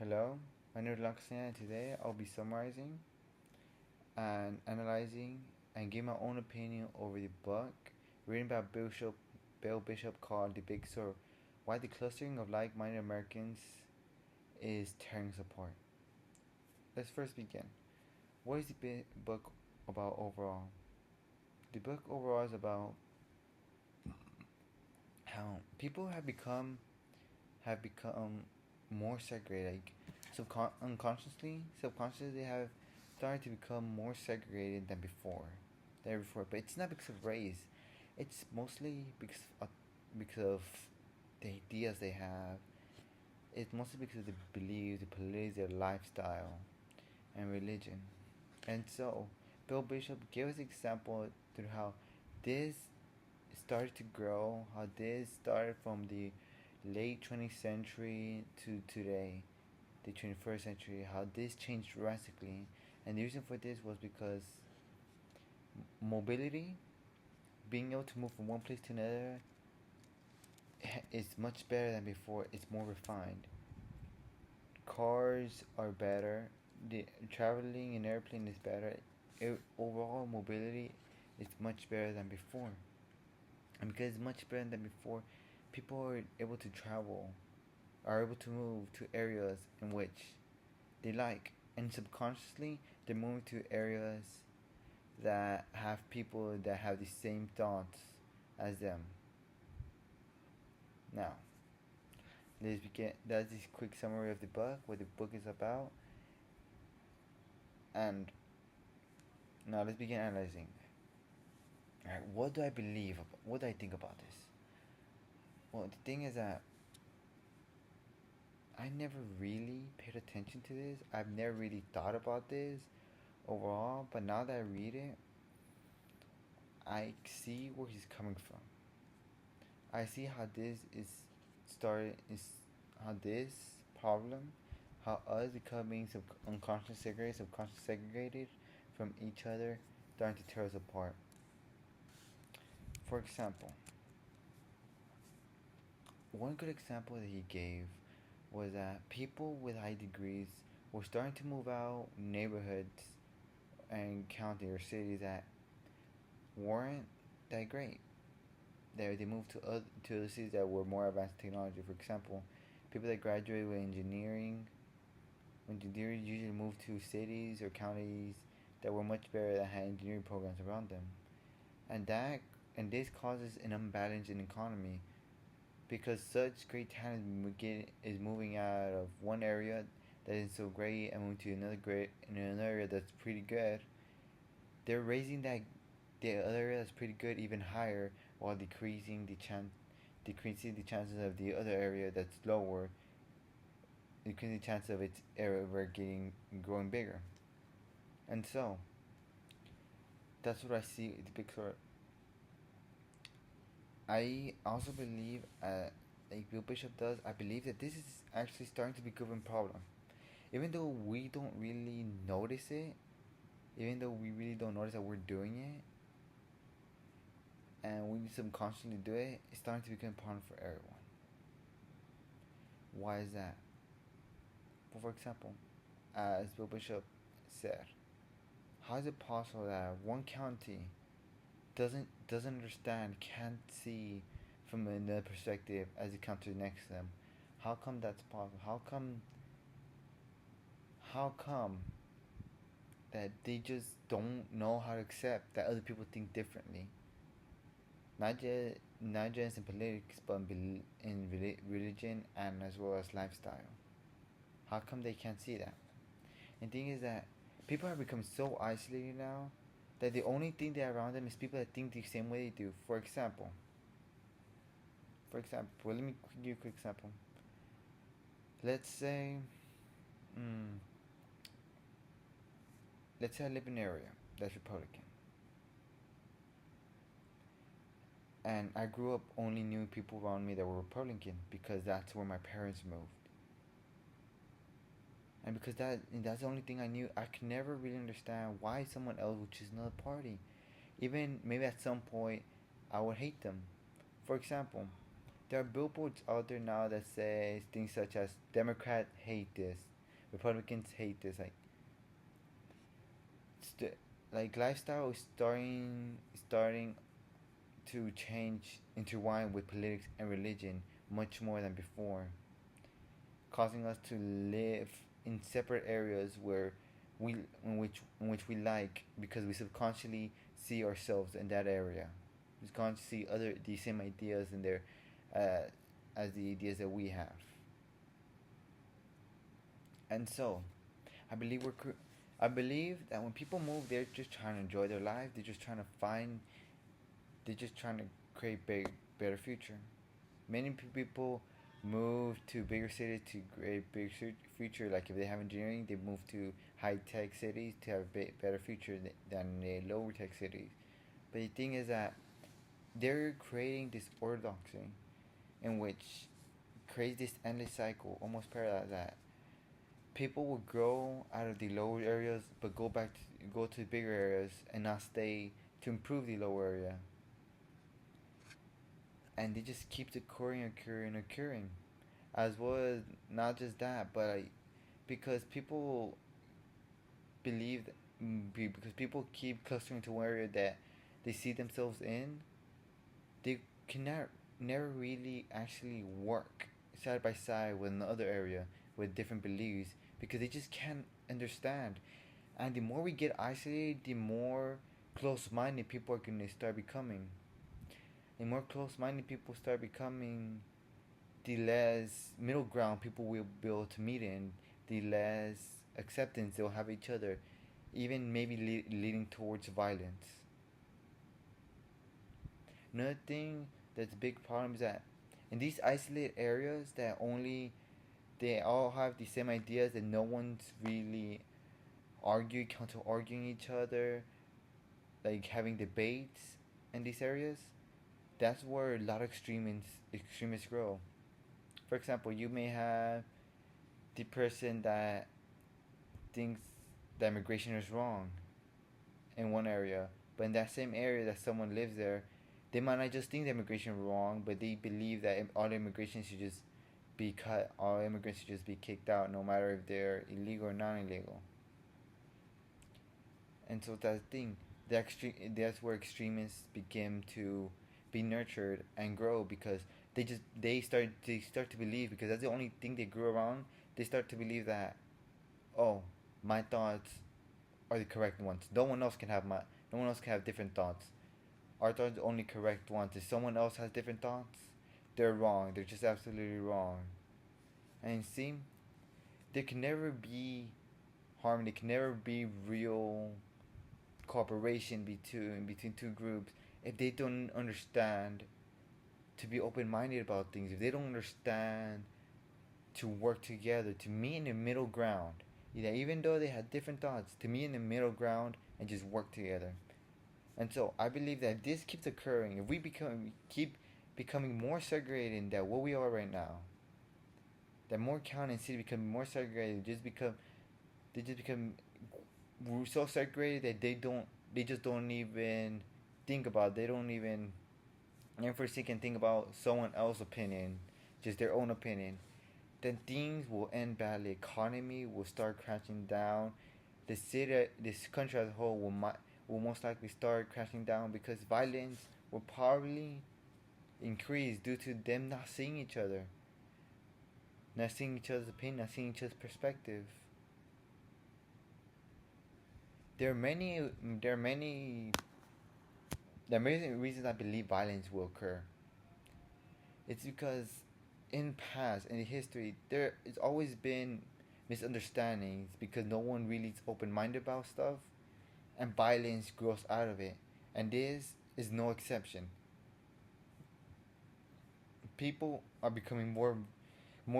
Hello, my name is Laksana, and today I'll be summarizing and analyzing and give my own opinion over the book written by Bill Bishop called The Big Sur, Why the Clustering of Like-Minded Americans is Tearing Us Apart. Let's first begin. What is the book about overall? The book overall is about how people have become more segregated. Like subconsciously, they have started to become more segregated than before. But it's not because of race. It's mostly because of the ideas they have. It's mostly because of the beliefs, the beliefs, their lifestyle, and religion. And so, Bill Bishop gave us example through how this started to grow, how this started from the late 20th century to today, the 21st century, how this changed drastically. And the reason for this was because mobility, being able to move from one place to another, is much better than before. It's more refined. Cars are better. The traveling in airplane is better. Overall mobility is much better than before. And because it's much better than before, people are able to travel, are able to move to areas in which they like, and subconsciously they're moving to areas that have people that have the same thoughts as them. Now, let's begin. That's this quick summary of the book, what the book is about, and now let's begin analyzing. Alright, what do I believe? What do I think about this? Well, the thing is that I never really paid attention to this. I've never really thought about this overall, but now that I read it, I see where he's coming from. I see how this is started is how this problem, how us becoming subconscious segregated from each other, starting to tear us apart. For example, one good example that he gave was that people with high degrees were starting to move out neighborhoods and county or cities that weren't that great. They moved to other cities that were more advanced in technology. For example, people that graduated with engineering usually moved to cities or counties that were much better that had engineering programs around them, and this causes an imbalance in economy because such great talent is moving out of one area that is so great and moving to another area that's pretty good. They're raising that the other area that's pretty good even higher while decreasing the chances of the other area that's lower, increasing the chance of its area growing bigger. And so that's what I see in the picture. I also believe, like Bill Bishop does, I believe that this is actually starting to become a problem. Even though we don't really notice it, even though we really don't notice that we're doing it, and we subconsciously do it, it's starting to become a problem for everyone. Why is that? Well, for example, as Bill Bishop said, how is it possible that one county doesn't understand, can't see from another perspective as the county next to them? How come that's possible? How come that they just don't know how to accept that other people think differently? Not just in politics, but in religion and as well as lifestyle. How come they can't see that? And the thing is that people have become so isolated now that the only thing they have around them is people that think the same way they do. Let me give you a quick example. Let's say, mm, let's say I live in an area that's Republican, and I grew up only knew people around me that were Republican because that's where my parents moved, and because that's the only thing I knew. I could never really understand why someone else would choose another party. Even maybe at some point, I would hate them. For example, there are billboards out there now that says things such as Democrats hate this, Republicans hate this. St- like lifestyle is starting to change, intertwine with politics and religion much more than before, causing us to live in separate areas where we in which we like because we subconsciously see ourselves in that area. We subconsciously see other the same ideas in there, uh, as the ideas that we have. And so, I believe I believe that when people move, they're just trying to enjoy their life. They're just trying to find. They're just trying to create better future. Many people move to bigger cities to create bigger future. Like if they have engineering, they move to high tech cities to have a better future than the lower tech cities. But the thing is that they're creating this orthodoxy in which creates this endless cycle, almost parallel that people will grow out of the lower areas but go to bigger areas and not stay to improve the lower area, and they just keep occurring, as well as not just that, but because people believe because people keep clustering to one area that they see themselves in, they can never really actually work side by side with another area with different beliefs because they just can't understand. And the more we get isolated, the more close minded people are going to start becoming. The more close minded people start becoming, the less middle ground people will be able to meet in, the less acceptance they'll have each other, even maybe leading towards violence. Another thing that's a big problem is that in these isolated areas that only they all have the same ideas and no one's really counter arguing each other, like having debates in these areas, that's where a lot of extremists grow. For example, you may have the person that thinks that immigration is wrong in one area, but in that same area that someone lives there, they might not just think that immigration is wrong, but they believe that all immigration should just be cut. All immigrants should just be kicked out, no matter if they're illegal or non-illegal. And so that's the thing. That's where extremists begin to be nurtured and grow because they start to believe because that's the only thing they grew around. They start to believe that, oh, my thoughts are the correct ones. No one else can have different thoughts. Our thoughts are the only correct ones. If someone else has different thoughts, they're wrong. They're just absolutely wrong. And see, there can never be harmony. There can never be real cooperation between two groups if they don't understand to be open minded about things. If they don't understand to work together, to meet in the middle ground. Yeah, even though they had different thoughts, to meet in the middle ground and just work together. And so I believe that this keeps occurring. If we keep becoming more segregated than what we are right now, that more county and city become more segregated, they just become so segregated that they just don't even think about. They don't even never can think about someone else's opinion, just their own opinion. Then things will end badly. Economy will start crashing down. This country as a whole will most likely start crashing down because violence will probably increase due to them not seeing each other, not seeing each other's opinion, not seeing each other's perspective. There are many. There are many. There are many reasons I believe violence will occur. It's because in past in history there has always been misunderstandings because no one really is open minded about stuff, and violence grows out of it. And this is no exception. People are becoming more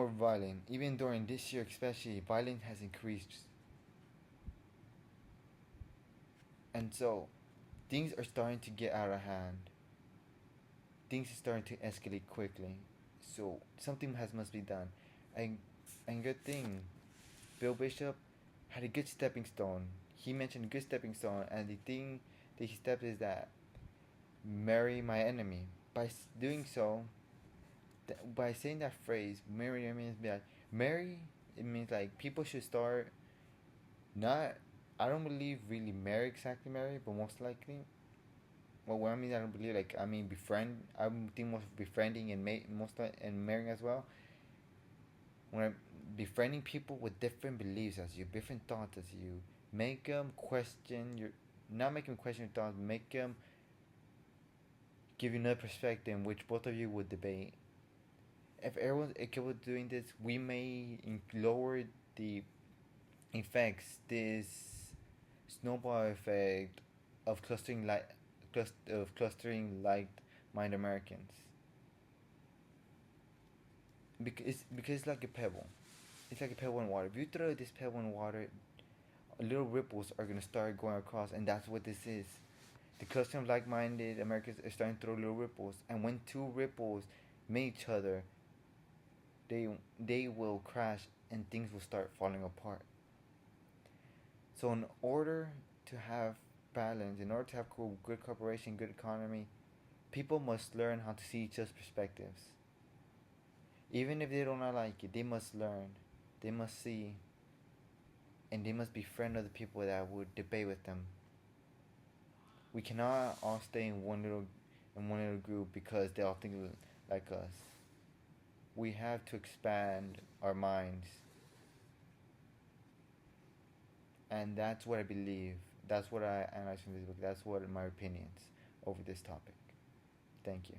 violent. Even during this year, especially, violence has increased, and so things are starting to get out of hand. Things are starting to escalate quickly. So something must be done. And and good thing, Bill Bishop had a good stepping stone. He mentioned a good stepping stone, and the thing that he stepped is that marry my enemy. By doing so, by saying that phrase, marry, it means be like marry. It means like people should start not. I don't believe really marry exactly marry, but most likely. Well, what I mean, I don't believe like I mean befriend. I think most befriending and and marrying as well. When I'm befriending people with different beliefs as you, different thoughts as you, make them question your, not make them question your thoughts, make them give you another perspective in which both of you would debate. If everyone's capable of doing this, we may lower the effects, this snowball effect of clustering like-minded Americans. Because it's like a pebble. It's like a pebble in water. If you throw this pebble in water, little ripples are gonna start going across, and that's what this is. The clustering of like-minded Americans are starting to throw little ripples, and when two ripples meet each other, they they will crash and things will start falling apart. So in order to have balance, in order to have good cooperation, good economy, people must learn how to see each other's perspectives. Even if they do not like it, they must learn. They must see, and they must befriend other people that would debate with them. We cannot all stay in one little group because they all think like us. We have to expand our minds, and that's what I believe. That's what I analyze from this book. That's what my opinions over this topic. Thank you.